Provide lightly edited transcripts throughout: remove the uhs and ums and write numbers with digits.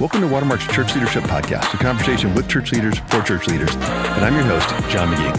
Welcome to Watermark's Church Leadership Podcast, a conversation with church leaders for church leaders. And I'm your host, John McGee.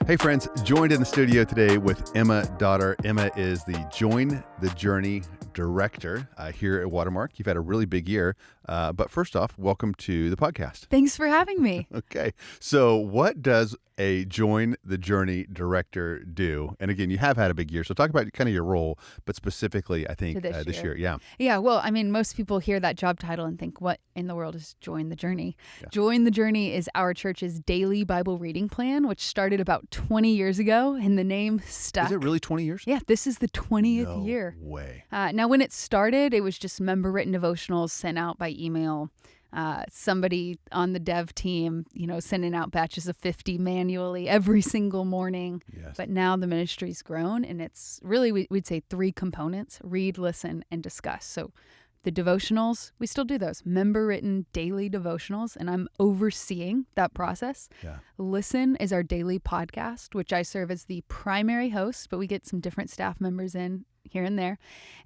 Hey friends, joined in the studio today with Emma Daughter. Emma is the Join the Journey director here at Watermark. You've had a really big year, but first off, welcome to the podcast. Thanks for having me. Okay, so what does a Join the Journey director do? And again, you have had a big year, so talk about kind of your role, but specifically, I think this year. Yeah, well, I mean, most people hear that job title and think, what in the world is Join the Journey? Yeah. Join the Journey is our church's daily Bible reading plan, which started about 20 years ago, and the name stuck. Is it really 20 years? Yeah, this is the 20th year. No way. Now, when it started, it was just member-written devotionals sent out by email. Somebody on the dev team, sending out batches of 50 manually every single morning. Yes. But now the ministry's grown, and it's really, we'd say 3 components: read, listen, and discuss. So the devotionals, we still do those, member-written daily devotionals, and I'm overseeing that process. Yeah. Listen is our daily podcast, which I serve as the primary host, but we get some different staff members in here and there.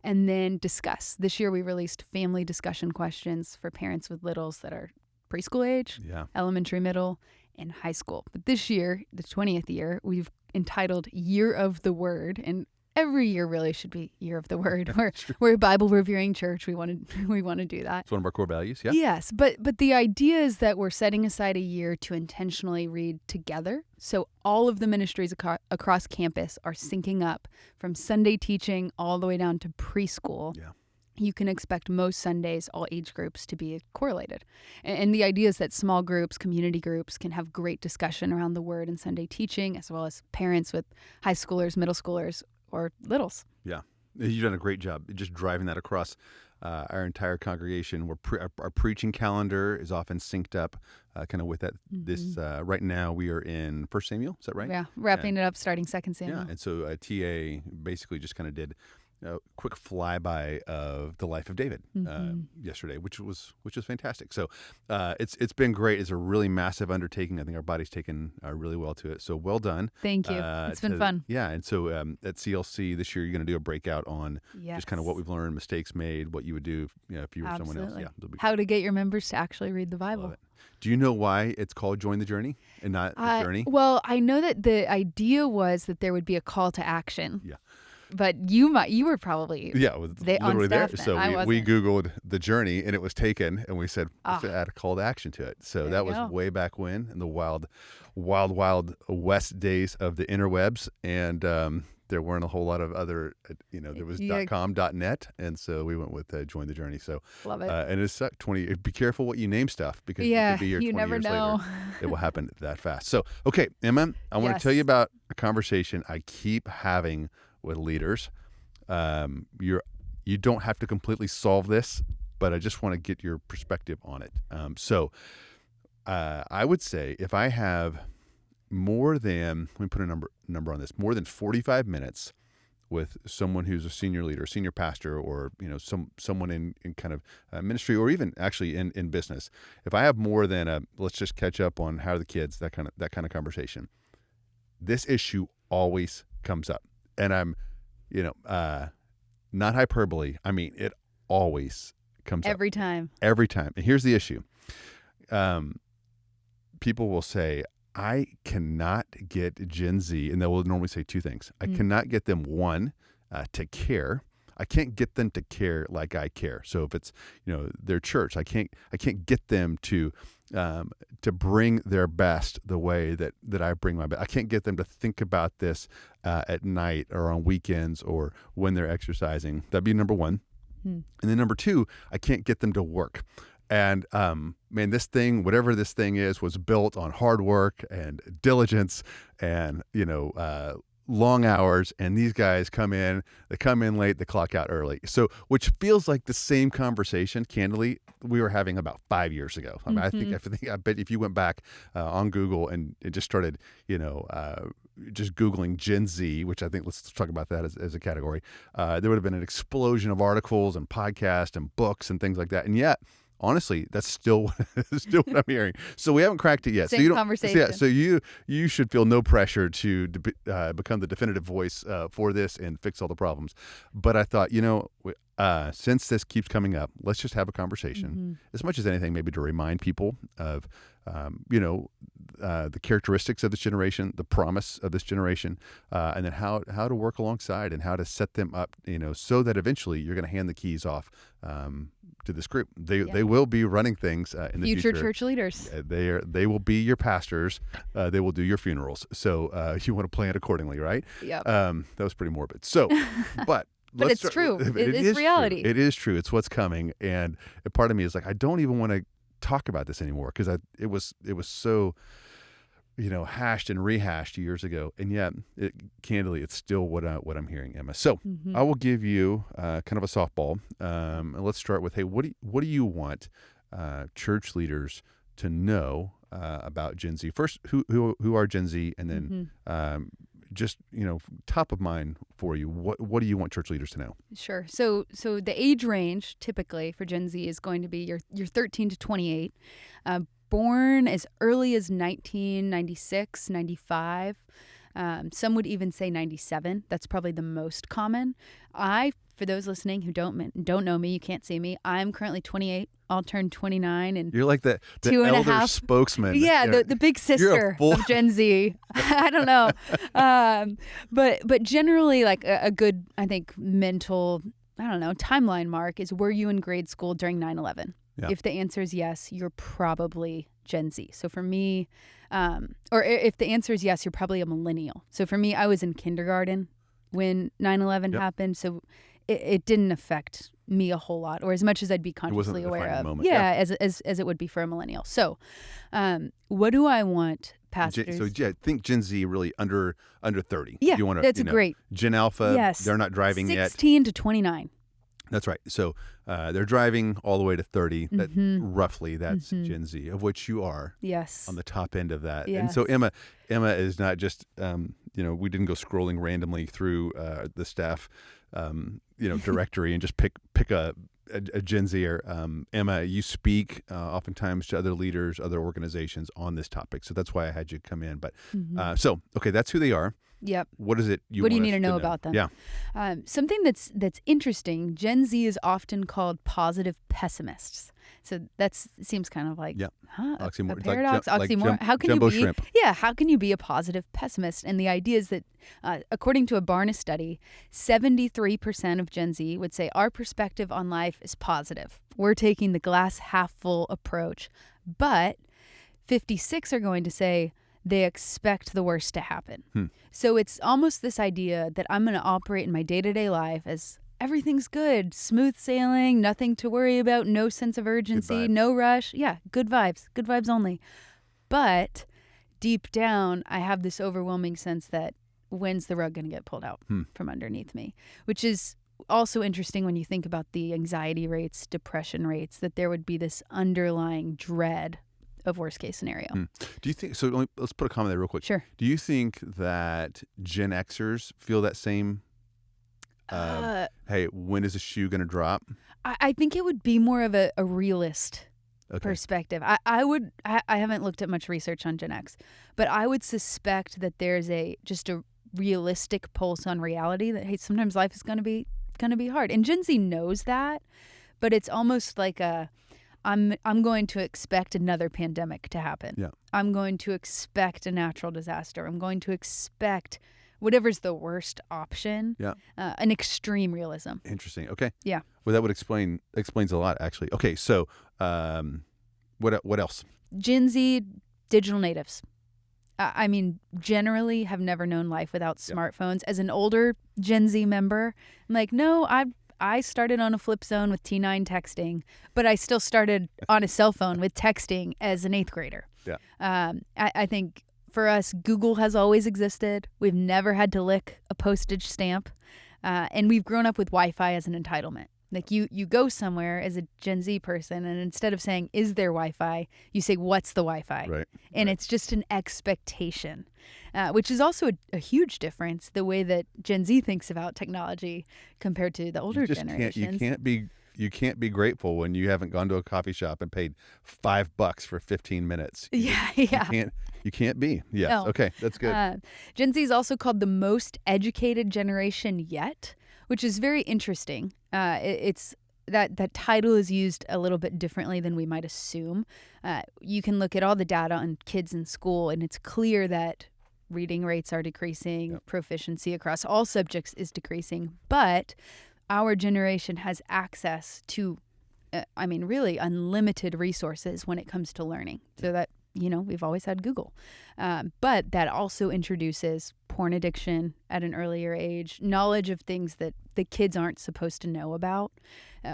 And then discuss. This year we released family discussion questions for parents with littles that are preschool age, elementary, middle, and high school. But this year, the 20th year, we've entitled Year of the Word, and every year really should be Year of the Word. We're a Bible reviewing church. We want to do that. It's one of our core values, yeah? Yes, but the idea is that we're setting aside a year to intentionally read together. So all of the ministries across campus are syncing up from Sunday teaching all the way down to preschool. Yeah. You can expect most Sundays, all age groups, to be correlated. And the idea is that small groups, community groups, can have great discussion around the Word and Sunday teaching, as well as parents with high schoolers, middle schoolers, or littles. Yeah. You've done a great job just driving that across our entire congregation. Our preaching calendar is often synced up kind of with that. Mm-hmm. This right now we are in 1 Samuel, is that right? Yeah, wrapping it up, starting 2 Samuel. Yeah, and so TA basically just kind of did a quick flyby of the life of David yesterday, which was fantastic. So it's been great. It's a really massive undertaking. I think our body's taken really well to it. So well done. Thank you. It's been fun. Yeah, and so at CLC this year, you're going to do a breakout on just kind of what we've learned, mistakes made, what you would do if you were someone else. Yeah, how to get your members to actually read the Bible. Love it. Do you know why it's called Join the Journey and not the Journey? Well, I know that the idea was that there would be a call to action. Yeah. But you were probably literally there. So we Googled the journey and it was taken, and we said let's add a call to action to it. So that was way back when in the wild west days of the interwebs, and there weren't a whole lot of other there was .com, .net, and so we went with Join the Journey. So love it. And it's 20. Be careful what you name stuff, because it could be here 20 never years know. later. It will happen that fast. So okay, Emma, I want to tell you about a conversation I keep having with leaders. You don't have to completely solve this, but I just want to get your perspective on it. So I would say if I have more than, let me put a number on this, more than 45 minutes with someone who's a senior leader, senior pastor, or someone in kind of ministry, or even actually in business. If I have more than let's just catch up on how are the kids, that kind of conversation, this issue always comes up. And I'm, not hyperbole. I mean, it always comes up. Every time. And here's the issue. People will say, I cannot get Gen Z, and they will normally say 2 things. I cannot get them, one, to care. I can't get them to care like I care. So if it's, their church, I can't get them to bring their best the way that I bring my best. I can't get them to think about this at night or on weekends or when they're exercising. That'd be number 1. And then number 2, I can't get them to work. And this thing, whatever this thing is, was built on hard work and diligence and, long hours, and these guys come in late, they clock out early. So, which feels like the same conversation, candidly, we were having about 5 years ago. I mean, I bet if you went back on Google and it just started, just Googling Gen Z, which I think, let's talk about that as a category, there would have been an explosion of articles and podcasts and books and things like that. And yet, honestly, that's still what I'm hearing. So we haven't cracked it yet. Same so you don't, conversation. So you should feel no pressure to become the definitive voice for this and fix all the problems. But I thought, since this keeps coming up, let's just have a conversation. As much as anything, maybe to remind people of, the characteristics of this generation, the promise of this generation, and then how to work alongside and how to set them up, so that eventually you're going to hand the keys off to this group. They will be running things in the future. Future church leaders. They will be your pastors. They will do your funerals. So you want to plan accordingly, right? Yep. That was pretty morbid. So, but. But it's true. It is reality. True. It is true. It's what's coming. And a part of me is like, I don't even want to talk about this anymore because it was so, hashed and rehashed years ago. And yet, candidly, it's still what I'm hearing, Emma. So I will give you kind of a softball. And let's start with, hey, what do you want church leaders to know about Gen Z? First, who are Gen Z? And then just, top of mind for you, what do you want church leaders to know? Sure. So the age range typically for Gen Z is going to be your 13 to 28, born as early as 1996, 95. Some would even say 97. That's probably the most common. For those listening who don't know me, you can't see me. I'm currently 28. I'll turn 29 and you're like the elder spokesman. Yeah, the big sister of Gen Z. I don't know, but generally, like a good, I think, mental, timeline mark is, were you in grade school during 9/11? Yeah. If the answer is yes, you're probably Gen Z. So for me, or if the answer is yes, you're probably a millennial. So for me, I was in kindergarten when 9/11 happened. So it didn't affect me a whole lot, or as much as I'd be consciously aware of. Moment. As it would be for a millennial. So what do I want pastors? So I think Gen Z really under 30. Yeah, you want that's great. Gen Alpha, yes. They're not driving 16 yet. 16 to 29. That's right. So they're driving all the way to 30. Roughly, that's Gen Z, of which you are. Yes. On the top end of that. Yes. And so Emma is not just, we didn't go scrolling randomly through the staff, directory and just pick a Gen Zer. Emma, you speak oftentimes to other leaders, other organizations on this topic. So that's why I had you come in. But okay, that's who they are. Yep. What is it what do you need to know about them? Yeah. Something that's interesting, Gen Z is often called positive pessimists. So that seems kind of like a paradox, oxymoron. How can you be? Shrimp. Yeah, how can you be a positive pessimist? And the idea is that, according to a Barna study, 73% of Gen Z would say our perspective on life is positive. We're taking the glass half full approach, but 56 are going to say they expect the worst to happen. So it's almost this idea that I'm going to operate in my day-to-day life as everything's good, smooth sailing, nothing to worry about, no sense of urgency, no rush. Yeah, good vibes only. But deep down, I have this overwhelming sense that when's the rug going to get pulled out from underneath me, which is also interesting when you think about the anxiety rates, depression rates, that there would be this underlying dread of worst case scenario. Do you think, so let's put a comment there real quick. Sure. Do you think that Gen Xers feel that same, hey, when is the shoe going to drop? I think it would be more of a realist perspective. I haven't looked at much research on Gen X, but I would suspect that there's just a realistic pulse on reality that, hey, sometimes life is going to be hard. And Gen Z knows that, but it's almost like I'm going to expect another pandemic to happen. Yeah. I'm going to expect a natural disaster. I'm going to expect whatever's the worst option. Yeah. An extreme realism. Interesting. Okay. Yeah. Well, that would explains a lot, actually. Okay. So, what else? Gen Z digital natives. Generally have never known life without smartphones. As an older Gen Z member, I'm like, no, I started on a flip phone with T9 texting, but I still started on a cell phone with texting as an 8th grader. Yeah. I think for us, Google has always existed. We've never had to lick a postage stamp. And we've grown up with Wi-Fi as an entitlement. Like you go somewhere as a Gen Z person, and instead of saying, is there Wi-Fi, you say, what's the Wi-Fi? Right. And it's just an expectation, which is also a huge difference, the way that Gen Z thinks about technology compared to the older generations. You can't be you can't be grateful when you haven't gone to a coffee shop and paid $5 for 15 minutes. Yeah, You yeah. can't be. Yes. No. Okay. That's good. Gen Z is also called the most educated generation yet, which is very interesting. It's that title is used a little bit differently than we might assume. You can look at all the data on kids in school, and it's clear that reading rates are decreasing, Yep. proficiency across all subjects is decreasing, but our generation has access to, really unlimited resources when it comes to learning. So that, we've always had Google. But that also introduces porn addiction at an earlier age, knowledge of things that the kids aren't supposed to know about,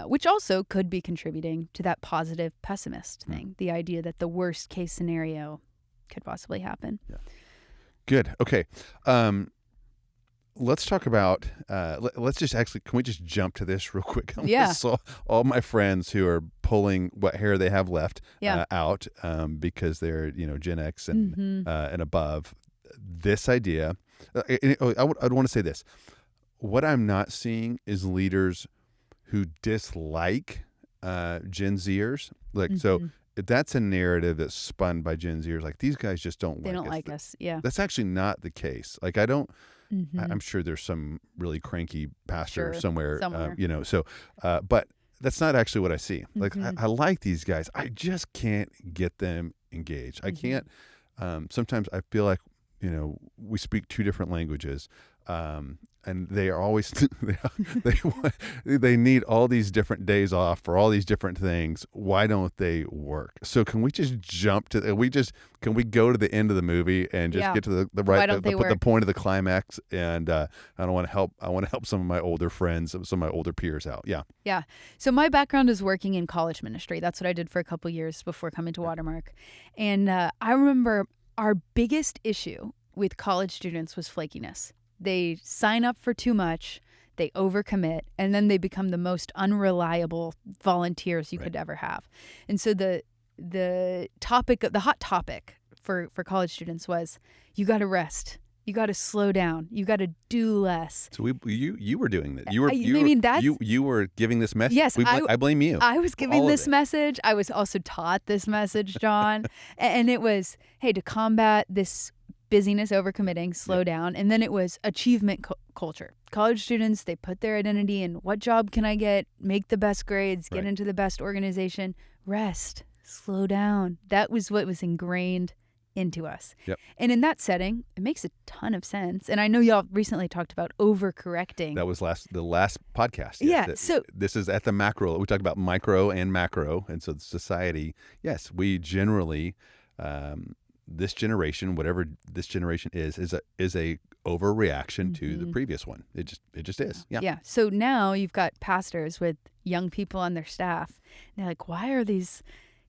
which also could be contributing to that positive pessimist thing, the idea that the worst case scenario could possibly happen. Yeah. Good. Okay. Let's talk about, let's just actually, can we just jump to this real quick? Yeah. So all my friends who are pulling what hair they have left out because they're, Gen X and above, this idea, I'd want to say this. What I'm not seeing is leaders who dislike Gen Zers. So that's a narrative that's spun by Gen Zers. Like, these guys just don't like us. They don't like us. Yeah. That's actually not the case. Like, I'm sure there's some really cranky pastor somewhere. But that's not actually what I see. Like, I like these guys. I just can't get them engaged. I can't. Sometimes I feel like, we speak two different languages. And they are always they need all these different days off for all these different things. Why don't they work? So can we just jump to can we go to the end of the movie and just get to the point of the climax? And I want to help some of my older friends, some of my older peers out. Yeah. So my background is working in college ministry. That's what I did for a couple years before coming to Watermark. And I remember our biggest issue with college students was flakiness. They sign up for too much, they overcommit, and then they become the most unreliable volunteers you could ever have. And so the hot topic for college students was, you got to rest. You got to slow down. You got to do less. So you were doing that. You were giving this message. Yes, I blame you. I was giving this message. I was also taught this message, John. And it was, hey, to combat this busyness, overcommitting, slow down. And then it was achievement culture. College students, they put their identity in, what job can I get, make the best grades, get into the best organization, rest, slow down. That was what was ingrained into us. Yep. And in that setting, it makes a ton of sense. And I know y'all recently talked about overcorrecting. That was the last podcast. Yes. So this is at the macro. We talked about micro and macro. And so the society, yes, we generally, this generation, whatever this generation is a overreaction to the previous one. It just is. Yeah. Yeah. So now you've got pastors with young people on their staff. They're like, why are these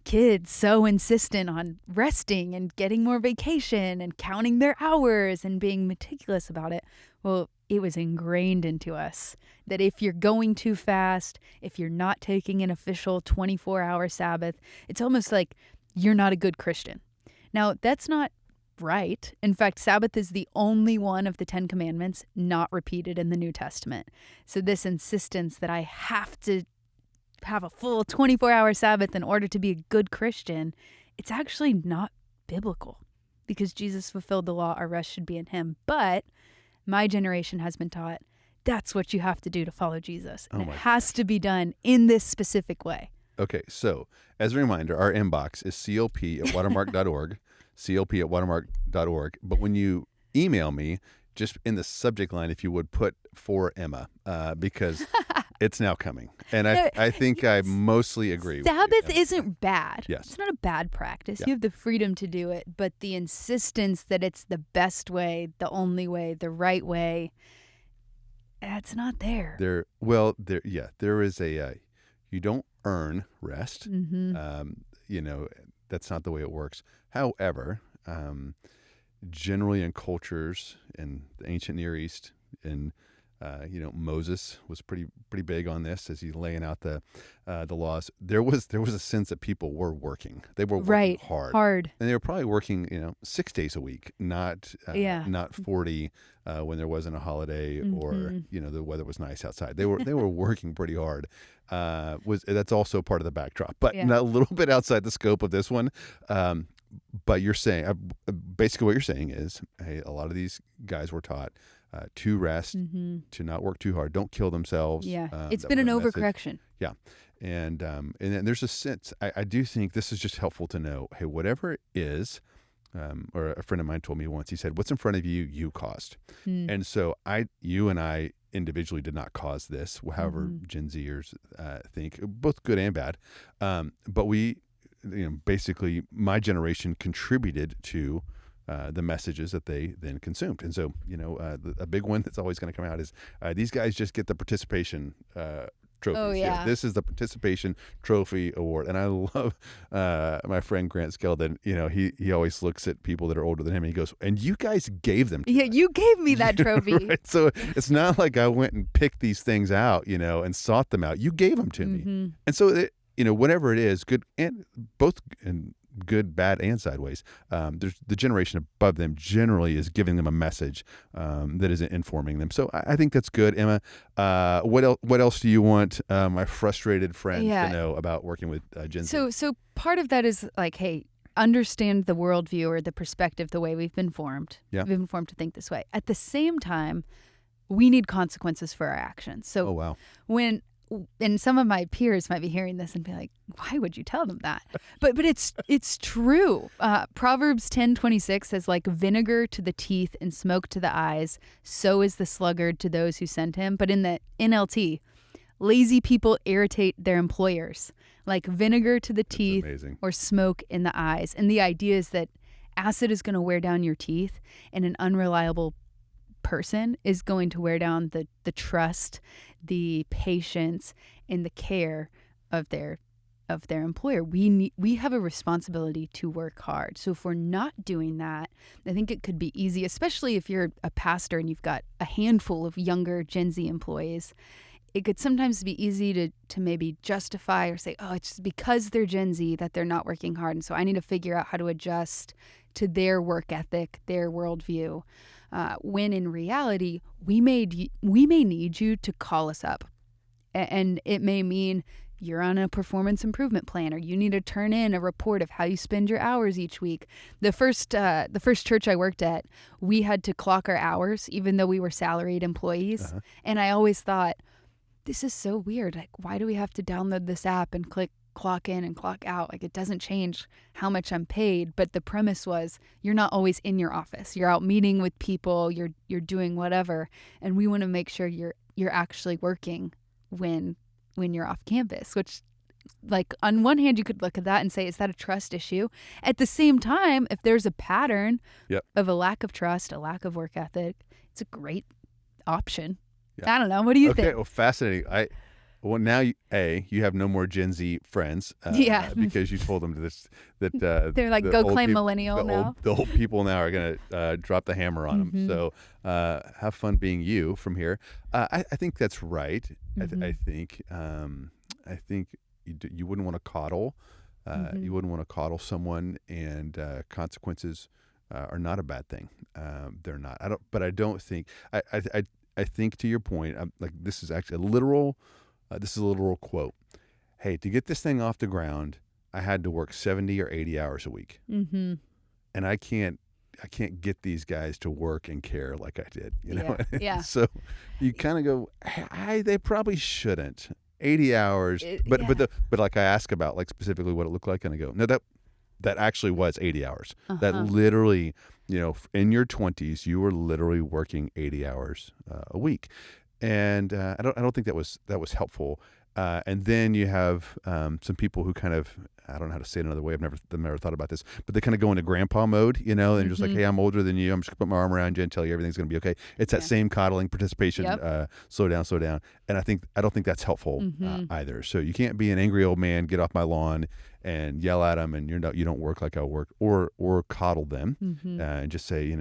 kids so insistent on resting and getting more vacation and counting their hours and being meticulous about it? Well, it was ingrained into us that if you're going too fast, if you're not taking an official 24-hour Sabbath, it's almost like you're not a good Christian. Now, that's not right. In fact, Sabbath is the only one of the 10 Commandments not repeated in the New Testament. So this insistence that I have to have a full 24-hour Sabbath in order to be a good Christian, it's actually not biblical, because Jesus fulfilled the law. Our rest should be in him. But my generation has been taught that's what you have to do to follow Jesus. And it has to be done in this specific way. Okay, so as a reminder, our inbox is clp@watermark.org, clp@watermark.org. But when you email me, just in the subject line, if you would put for Emma, because it's now coming. And I think I mostly agree. Sabbath isn't bad. Yes. It's not a bad practice. Yeah. You have the freedom to do it. But the insistence that it's the best way, the only way, the right way, that's not there. There is you don't earn rest. That's not the way it works. However, generally in cultures in the ancient Near East and Moses was pretty big on this as he's laying out the laws. There was a sense that people were working. They were working hard, and they were probably working 6 days a week, not 40 when there wasn't a holiday or the weather was nice outside. They were working pretty hard. That's also part of the backdrop, but not a little bit outside the scope of this one. But you're saying basically what you're saying is, hey, a lot of these guys were taught to rest, to not work too hard, don't kill themselves. It's been an overcorrection. And then there's a sense, I do think this is just helpful to know, hey, whatever it is, or a friend of mine told me once, he said, what's in front of you, you caused. And so you and I individually did not cause this, however Gen Zers think, both good and bad. But we, basically my generation contributed to the messages that they then consumed. And so, a big one that's always going to come out is these guys just get the participation trophies. Oh, yeah. This is the participation trophy award. And I love my friend Grant Skeldon. He always looks at people that are older than him and he goes, and you guys gave them to me. You gave me that trophy. Right? So it's not like I went and picked these things out, and sought them out. You gave them to me. And so, whatever it is, good and both in good, bad, and sideways. There's the generation above them generally is giving them a message that isn't informing them. So I think that's good, Emma. What else do you want my frustrated friends to know about working with Gen Z? So part of that is like, hey, understand the worldview or the perspective, the way we've been formed. Yeah. We've been formed to think this way. At the same time, we need consequences for our actions. So and some of my peers might be hearing this and be like, why would you tell them that? But it's true. Proverbs 10:26 says, like vinegar to the teeth and smoke to the eyes, so is the sluggard to those who send him. But in the NLT, lazy people irritate their employers, like vinegar to the teeth or smoke in the eyes. And the idea is that acid is going to wear down your teeth, and an unreliable person is going to wear down the trust, the patience, and the care of their employer. We have a responsibility to work hard. So if we're not doing that, I think it could be easy, especially if you're a pastor and you've got a handful of younger Gen Z employees. It could sometimes be easy to maybe justify or say, oh, it's just because they're Gen Z that they're not working hard. And so I need to figure out how to adjust to their work ethic, their worldview. When in reality, we may need you to call us up. And it may mean you're on a performance improvement plan, or you need to turn in a report of how you spend your hours each week. The first church I worked at, we had to clock our hours, even though we were salaried employees. And I always thought, this is so weird. Like, why do we have to download this app and click clock in and clock out? Like, it doesn't change how much I'm paid. But the premise was, you're not always in your office. You're out meeting with people. You're doing whatever, and we want to make sure you're actually working when you're off campus. Which, like, on one hand, you could look at that and say, is that a trust issue? At the same time, if there's a pattern of a lack of trust, a lack of work ethic, it's a great option. I don't know. What do you think? Okay, well, fascinating. Now you have no more Gen Z friends because you told them that they're like, go claim millennial now. The old people now are going to drop the hammer on them. So have fun being you from here. I think that's right. I think you wouldn't want to coddle. You wouldn't want to coddle someone, and consequences are not a bad thing. They're not. I don't think. I think, to your point, like, this is actually a literal quote. Hey, to get this thing off the ground, I had to work 70 or 80 hours a week. And I can't get these guys to work and care like I did, Yeah. So you kind of go, they probably shouldn't. 80 hours. But like, I ask about, like, specifically what it looked like, and I go, no, that actually was 80 hours. That literally, in your 20s, you were literally working 80 hours a week. And I don't think that was helpful. And then you have some people who kind of, I don't know how to say it another way. I've never thought about this, but they kind of go into grandpa mode, and you're just like, hey, I'm older than you. I'm just gonna put my arm around you and tell you everything's gonna be okay. It's that same coddling, participation, slow down. And I don't think that's helpful either. So you can't be an angry old man, get off my lawn, and yell at them, and you don't work like I work, or coddle them, and just say,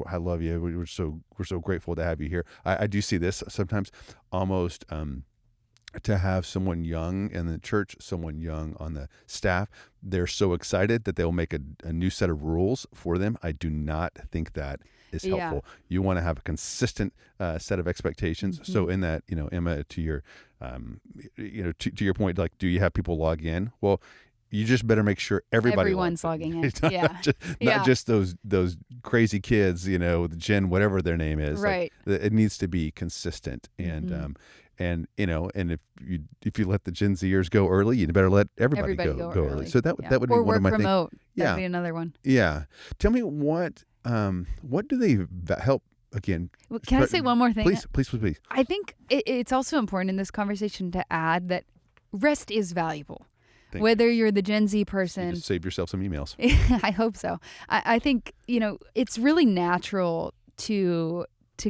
I love you. We're so grateful to have you here. I do see this sometimes, almost to have someone young in the church, someone young on the staff. They're so excited that they'll make a new set of rules for them. I do not think that is helpful. You want to have a consistent set of expectations. So in that, Emma, to your, to your point, like, do you have people log in? Well, you just better make sure everyone's logging in. Not just those crazy kids, Jen, whatever their name is. Right. Like, it needs to be consistent. And if you let the Gen Zers go early, you better let everybody go early. So that would be or one of my things. Or work remote. That'd be another one. Yeah. Tell me what do they help again? Well, can I say one more thing? Please. I think it's also important in this conversation to add that rest is valuable. Whether you're the Gen Z person, you just saved yourself some emails. I hope so. I think it's really natural to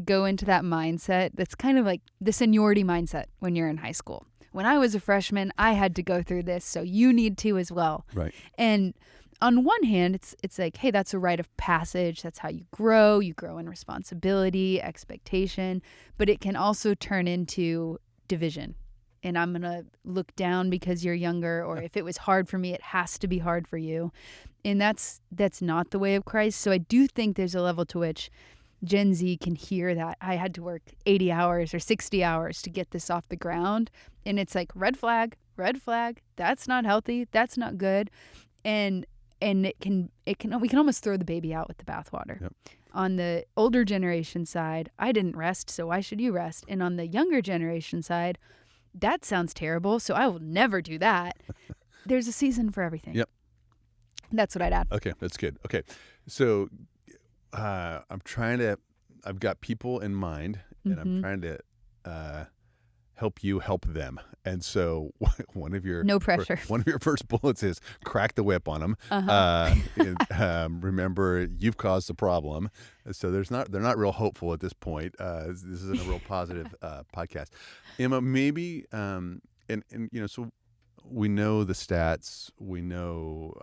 go into that mindset. That's kind of like the seniority mindset when you're in high school. When I was a freshman, I had to go through this, so you need to as well. Right. And on one hand, it's like, hey, that's a rite of passage. That's how you grow. You grow in responsibility, expectation, but it can also turn into division. And I'm going to look down because you're younger, or if it was hard for me, it has to be hard for you. And that's not the way of Christ. So I do think there's a level to which Gen Z can hear that I had to work 80 hours or 60 hours to get this off the ground. And it's like, red flag, that's not healthy. That's not good. And we can almost throw the baby out with the bathwater. Yep. On the older generation side, I didn't rest, so why should you rest? And on the younger generation side, that sounds terrible, so I will never do that. There's a season for everything. Yep. That's what I'd add. Okay, that's good. Okay, so I've got people in mind, and I'm trying to help you help them. And so one of your first bullets is crack the whip on them. Remember, you've caused the problem. So they're not real hopeful at this point. This isn't a real positive podcast. Emma, maybe so we know the stats. We know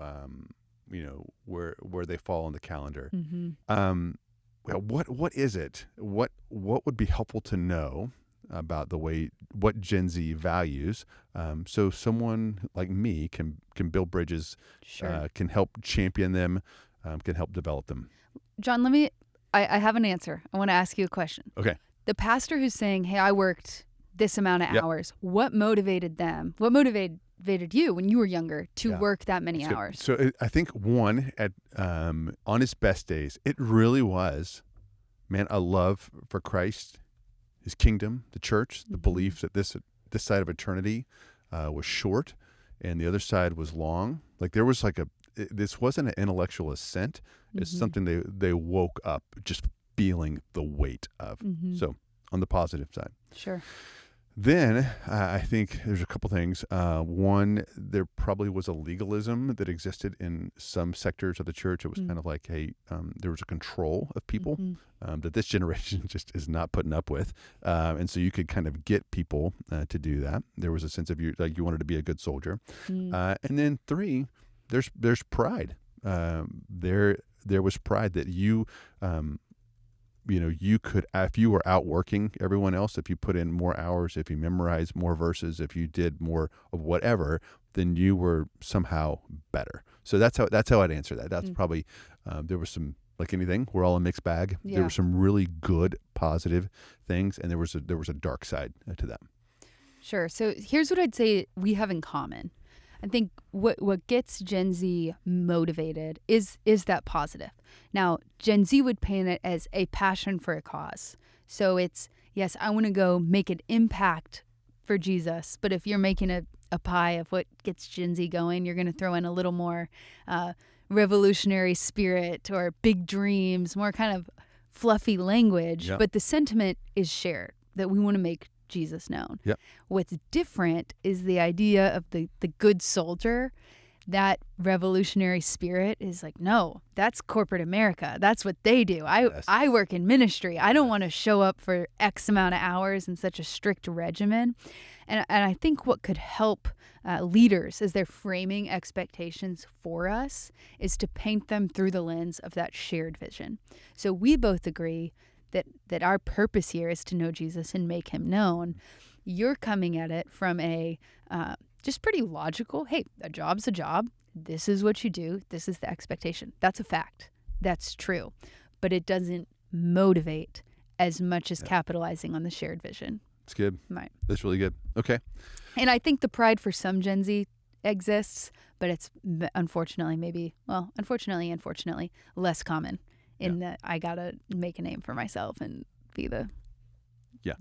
where they fall on the calendar. What is it? What would be helpful to know about what Gen Z values, so someone like me can build bridges, Sure. Can help champion them, can help develop them. John, I have an answer. I want to ask you a question. Okay. The pastor who's saying, hey, I worked this amount of hours, what motivated them? What motivated you when you were younger to work that many hours? So I think one, on his best days, it really was, man, a love for Christ, his kingdom, the church, the belief that this side of eternity was short and the other side was long. Like there was this wasn't an intellectual assent. It's something they woke up just feeling the weight of. So on the positive side. Sure. Then I think there's a couple things. One, there probably was a legalism that existed in some sectors of the church. It was kind of like, hey, there was a control of people that this generation just is not putting up with. And so you could kind of get people to do that. There was a sense of you wanted to be a good soldier. And then three, there's pride. There was pride that you could, if you were outworking everyone else, if you put in more hours, if you memorized more verses, if you did more of whatever, then you were somehow better. So that's how I'd answer that. That's probably, there was some, like anything, we're all a mixed bag. Yeah. There were some really good, positive things, and there was a dark side to them. Sure. So here's what I'd say we have in common. I think what gets Gen Z motivated is that positive. Now, Gen Z would paint it as a passion for a cause. So it's, yes, I want to go make an impact for Jesus. But if you're making a pie of what gets Gen Z going, you're going to throw in a little more revolutionary spirit or big dreams, more kind of fluffy language. Yep. But the sentiment is shared that we want to make Jesus known. Yep. What's different is the idea of the good soldier. That revolutionary spirit is like, no, that's corporate America. That's what they do. I work in ministry. I don't want to show up for X amount of hours in such a strict regimen. And I think what could help leaders as they're framing expectations for us is to paint them through the lens of that shared vision. So we both agree that our purpose here is to know Jesus and make him known. You're coming at it from a just pretty logical, hey, a job's a job. This is what you do. This is the expectation. That's a fact. That's true. But it doesn't motivate as much as capitalizing on the shared vision. It's good. Right. That's really good. Okay. And I think the pride for some Gen Z exists, but it's unfortunately, less common in that I got to make a name for myself and be the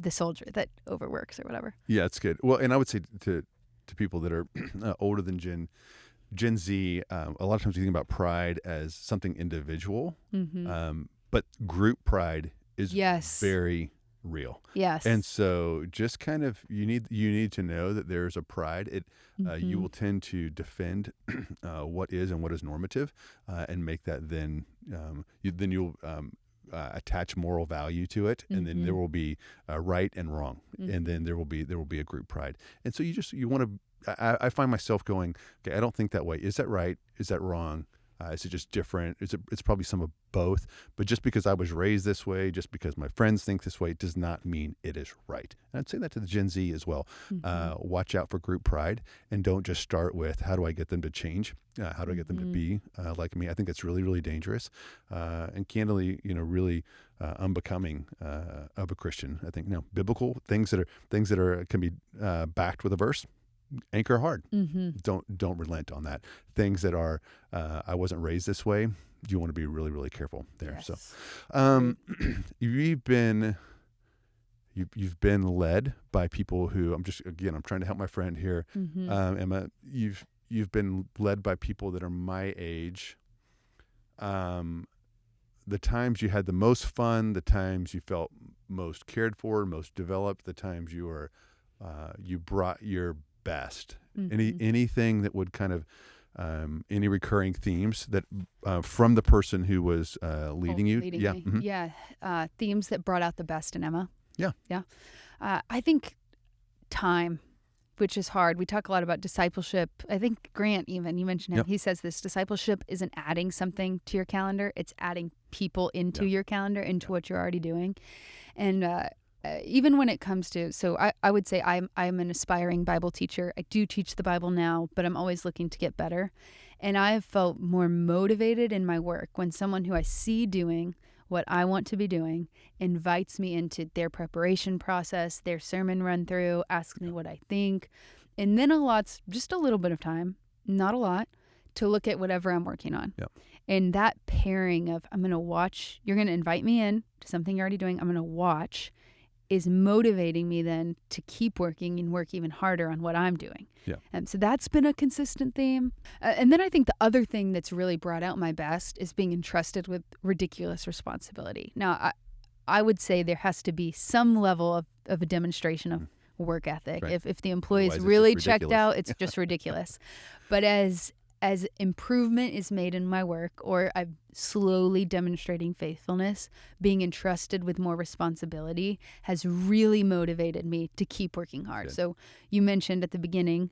soldier that overworks or whatever. Yeah, it's good. Well, and I would say to people that are older than Gen Z, a lot of times you think about pride as something individual, but group pride is very real. Yes. And so just kind of you need to know that there's a pride. You will tend to defend what is and what is normative, and make that then you'll attach moral value to it, and then there will be right and wrong, and then there will be a group pride. And so you want to. I find myself going, okay, I don't think that way. Is that right? Is that wrong? Is it just different? It's probably some of both. But just because I was raised this way, just because my friends think this way, does not mean it is right. And I'd say that to the Gen Z as well. Watch out for group pride, and don't just start with how do I get them to change? How do I get them to be like me? I think that's really, really dangerous, and candidly, really unbecoming of a Christian. I think biblical things that are can be backed with a verse. Anchor hard. Don't relent on that. Things that are I wasn't raised this way. You want to be really, really careful there. Yes. So you've been led by people who I'm trying to help my friend here. Emma, you've been led by people that are my age. The times you had the most fun, the times you felt most cared for, most developed, the times you brought your best. Anything that would kind of any recurring themes that from the person who was leading you? Me. Themes that brought out the best in Emma. I think time, which is hard. We talk a lot about discipleship. I think Grant, even you mentioned him, he says this: discipleship isn't adding something to your calendar, it's adding people into your calendar, into what you're already doing. And even when it comes to, so I would say I'm an aspiring Bible teacher. I do teach the Bible now, but I'm always looking to get better. And I have felt more motivated in my work when someone who I see doing what I want to be doing invites me into their preparation process, their sermon run through, asks me what I think. And then just a little bit of time, not a lot, to look at whatever I'm working on. And that pairing of, I'm going to watch, you're going to invite me in to something you're already doing, I'm going to watch, is motivating me then to keep working and work even harder on what I'm doing. So that's been a consistent theme. And then I think the other thing that's really brought out my best is being entrusted with ridiculous responsibility. Now, I would say there has to be some level of a demonstration of work ethic. Right. If the employee is really checked out, it's just ridiculous. But as improvement is made in my work, or I'm slowly demonstrating faithfulness, being entrusted with more responsibility has really motivated me to keep working hard. Good. So you mentioned at the beginning,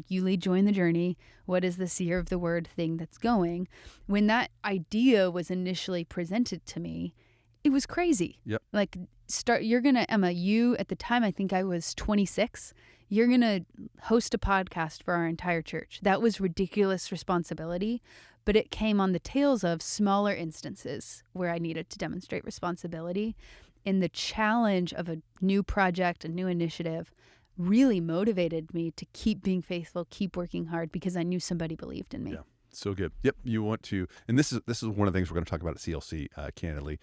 you lead Join the Journey. What is this Year of the Word thing that's going? When that idea was initially presented to me, it was crazy. Like, you're going to, Emma, you at the time, I think I was 26, you're going to host a podcast for our entire church. That was ridiculous responsibility, but it came on the tails of smaller instances where I needed to demonstrate responsibility. And the challenge of a new project, a new initiative, really motivated me to keep being faithful, keep working hard, because I knew somebody believed in me. So good. You want to, and this is one of the things we're going to talk about at CLC, candidly,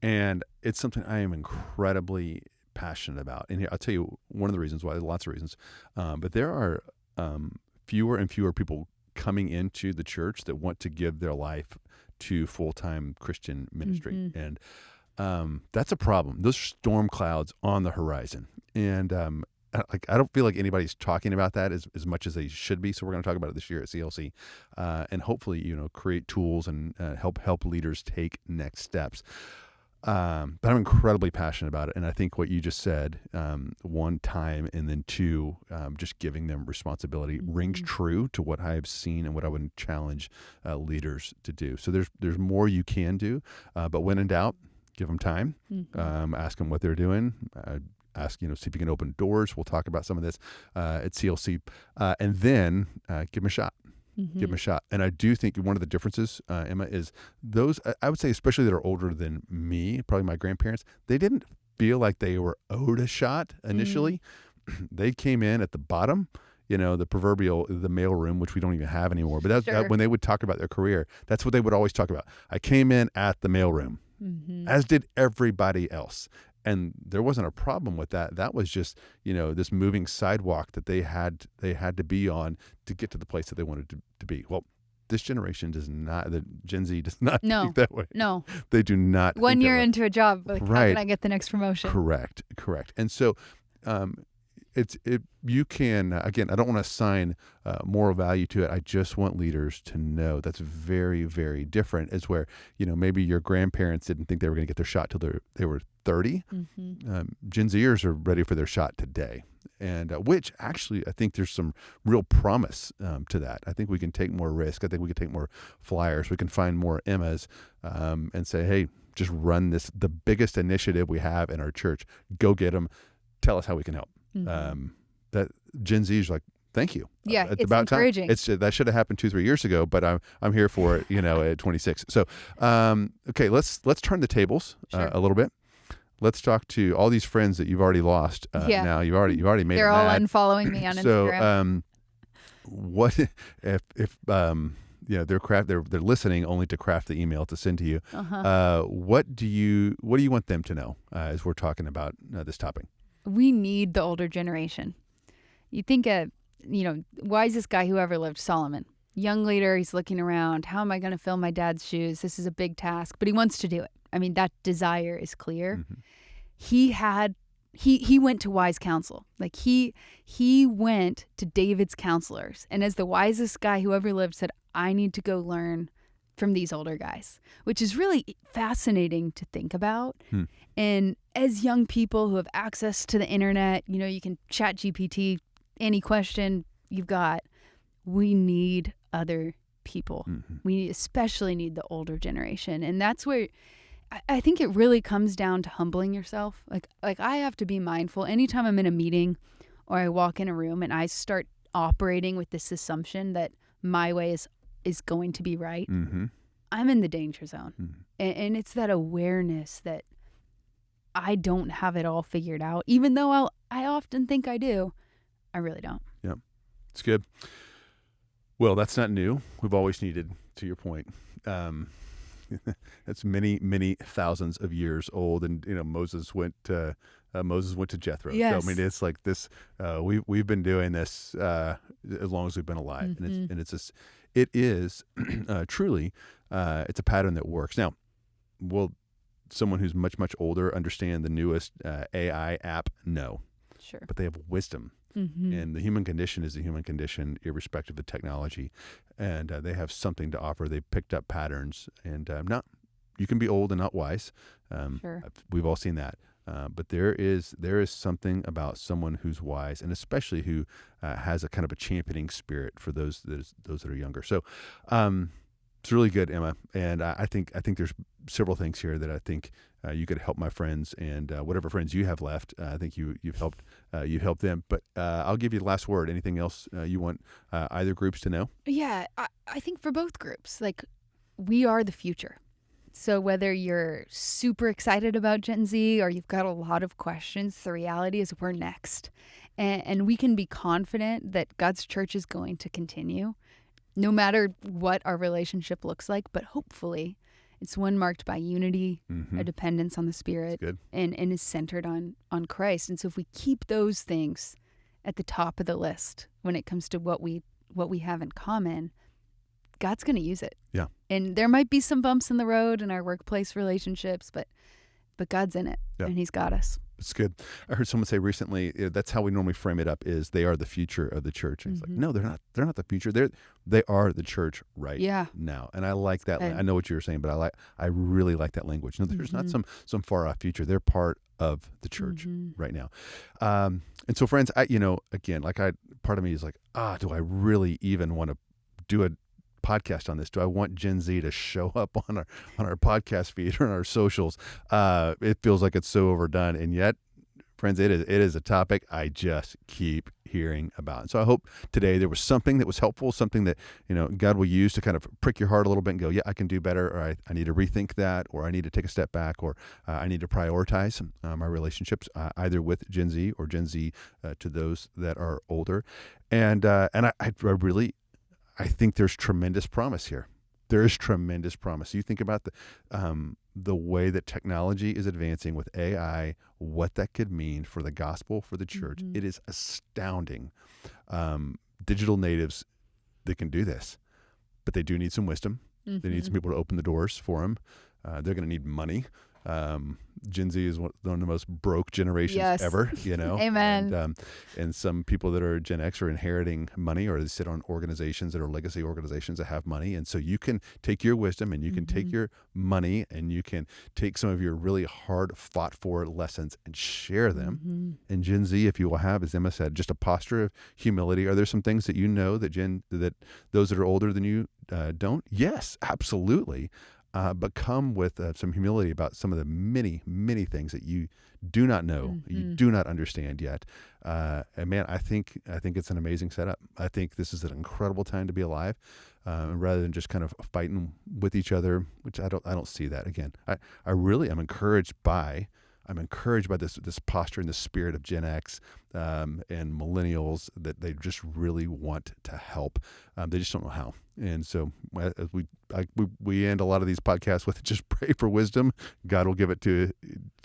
and it's something I am incredibly passionate about. And here, I'll tell you one of the reasons why. There's lots of reasons, but there are fewer and fewer people coming into the church that want to give their life to full-time Christian ministry, and that's a problem. Those are storm clouds on the horizon, and I don't feel like anybody's talking about that as much as they should be. So we're going to talk about it this year at CLC, and hopefully, create tools and help leaders take next steps. But I'm incredibly passionate about it. And I think what you just said, one, time, and then two, just giving them responsibility rings true to what I've seen and what I would challenge leaders to do. So there's more you can do, but when in doubt, give them time, ask them what they're doing, see if you can open doors. We'll talk about some of this at CLC, and then give them a shot. Give them a shot. And I do think one of the differences, Emma, is those, I would say, especially that are older than me, probably my grandparents, they didn't feel like they were owed a shot initially. They came in at the bottom, the proverbial, the mailroom, which we don't even have anymore. But that's when they would talk about their career, that's what they would always talk about. I came in at the mailroom, as did everybody else. And there wasn't a problem with that. That was just, this moving sidewalk that they had to be on to get to the place that they wanted to be. Well, this generation does not, the Gen Z does not think that way. No. They do not. 1 year into a job, like, how can I get the next promotion? Correct. And so you can, again, I don't want to assign moral value to it. I just want leaders to know that's very, very different. It's where, maybe your grandparents didn't think they were going to get their shot till they were 30. Gen Zers are ready for their shot today. And which actually, I think there's some real promise to that. I think we can take more risk. I think we can take more flyers. We can find more Emmas and say, hey, just run the biggest initiative we have in our church. Go get them. Tell us how we can help. That Gen Z is like, thank you. Yeah, it's about encouraging. That should have happened 2-3 years ago, but I'm here for it. At 26. So, okay, let's turn the tables a little bit. Let's talk to all these friends that you've already lost. Now you've already made. They're all mad. unfollowing me on Instagram. So, what if they're listening only to craft the email to send to you? What do you want them to know as we're talking about this topic? We need the older generation. You think wisest guy who ever lived, Solomon. Young leader, he's looking around. How am I going to fill my dad's shoes? This is a big task, but he wants to do it. I mean, that desire is clear. He went to wise counsel. Like he went to David's counselors. And as the wisest guy who ever lived said, I need to go learn from these older guys, which is really fascinating to think about. And as young people who have access to the internet, you can chat GPT, any question you've got, we need other people. We especially need the older generation. And that's where I think it really comes down to humbling yourself. Like I have to be mindful anytime I'm in a meeting or I walk in a room and I start operating with this assumption that my way is going to be right. I'm in the danger zone. And it's that awareness that I don't have it all figured out. Even though I often think I do, I really don't. Yeah, it's good. Well, that's not new. We've always needed, to your point. It's many, many thousands of years old, and Moses went to Jethro. Yes. So I mean, it's like this. We've been doing this as long as we've been alive, and it is truly it's a pattern that works. Now, will someone who's much, much older understand the newest AI app? No, sure, but they have wisdom. And the human condition is the human condition, irrespective of technology. And they have something to offer. They picked up patterns. And you can be old and not wise. Sure. We've all seen that. But there is something about someone who's wise, and especially who has a kind of a championing spirit for those that are younger. So it's really good, Emma. And I think there's several things here that I think you could help my friends and whatever friends you have left. I think you've helped them. But I'll give you the last word. Anything else you want either groups to know? Yeah, I think for both groups, like, we are the future. So whether you're super excited about Gen Z or you've got a lot of questions, the reality is we're next. And we can be confident that God's church is going to continue, no matter what our relationship looks like. But hopefully it's one marked by unity, a dependence on the Spirit, and is centered on Christ. And so if we keep those things at the top of the list when it comes to what we have in common, God's going to use it. Yeah. And there might be some bumps in the road in our workplace relationships, but God's in it, and He's got us. It's good. I heard someone say recently, that's how we normally frame it up, is they are the future of the church. And it's like, no, they're not. They're not the future. They are the church right now. And I like that. I know what you were saying, but I really like that language. No, there's not some far off future. They're part of the church right now. And so, friends, again, part of me is like, do I really even want to do a podcast on this? Do I want Gen Z to show up on our podcast feed or on our socials? It feels like it's so overdone, and yet, friends, it is a topic I just keep hearing about. And so I hope today there was something that was helpful, something that God will use to kind of prick your heart a little bit and go, yeah, I can do better, or I need to rethink that, or I need to take a step back, or I need to prioritize my relationships either with Gen Z or Gen Z to those that are older, and I think there's tremendous promise here. There is tremendous promise. You think about the way that technology is advancing with AI, what that could mean for the gospel, for the church. It is astounding. Digital natives, they can do this, but they do need some wisdom. They need some people to open the doors for them. They're going to need money. Gen Z is one of the most broke generations ever, Amen. And some people that are Gen X are inheriting money, or they sit on organizations that are legacy organizations that have money. And so you can take your wisdom and you can take your money and you can take some of your really hard fought for lessons and share them. And Gen Z, if you will have, as Emma said, just a posture of humility. Are there some things that that those that are older than you don't? Yes, absolutely. But come with some humility about some of the many, many things that you do not know, you do not understand yet. And man, I think it's an amazing setup. I think this is an incredible time to be alive, rather than just kind of fighting with each other, which I don't see that again. I really am encouraged by this posture and the spirit of Gen X and millennials, that they just really want to help. They just don't know how. And so as we end a lot of these podcasts with just pray for wisdom. God will give it to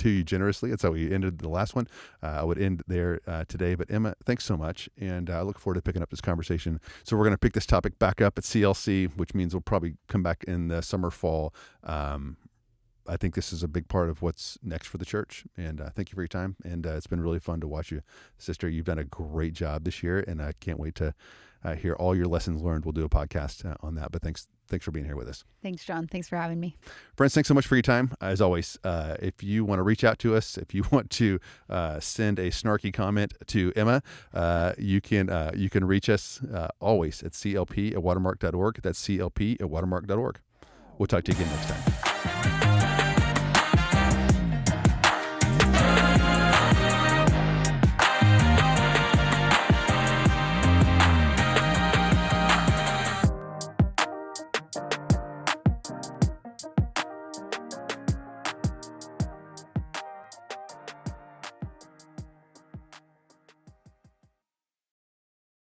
you generously. That's how we ended the last one. I would end there today. But Emma, thanks so much. And I look forward to picking up this conversation. So we're going to pick this topic back up at CLC, which means we'll probably come back in the summer, fall. I think this is a big part of what's next for the church. And thank you for your time. And it's been really fun to watch you, sister. You've done a great job this year, and I can't wait to hear all your lessons learned. We'll do a podcast on that. But thanks for being here with us. Thanks, John. Thanks for having me. Friends, thanks so much for your time. As always, if you want to reach out to us, if you want to send a snarky comment to Emma, you can reach us always at clp@watermark.org. That's clp@watermark.org. We'll talk to you again next time.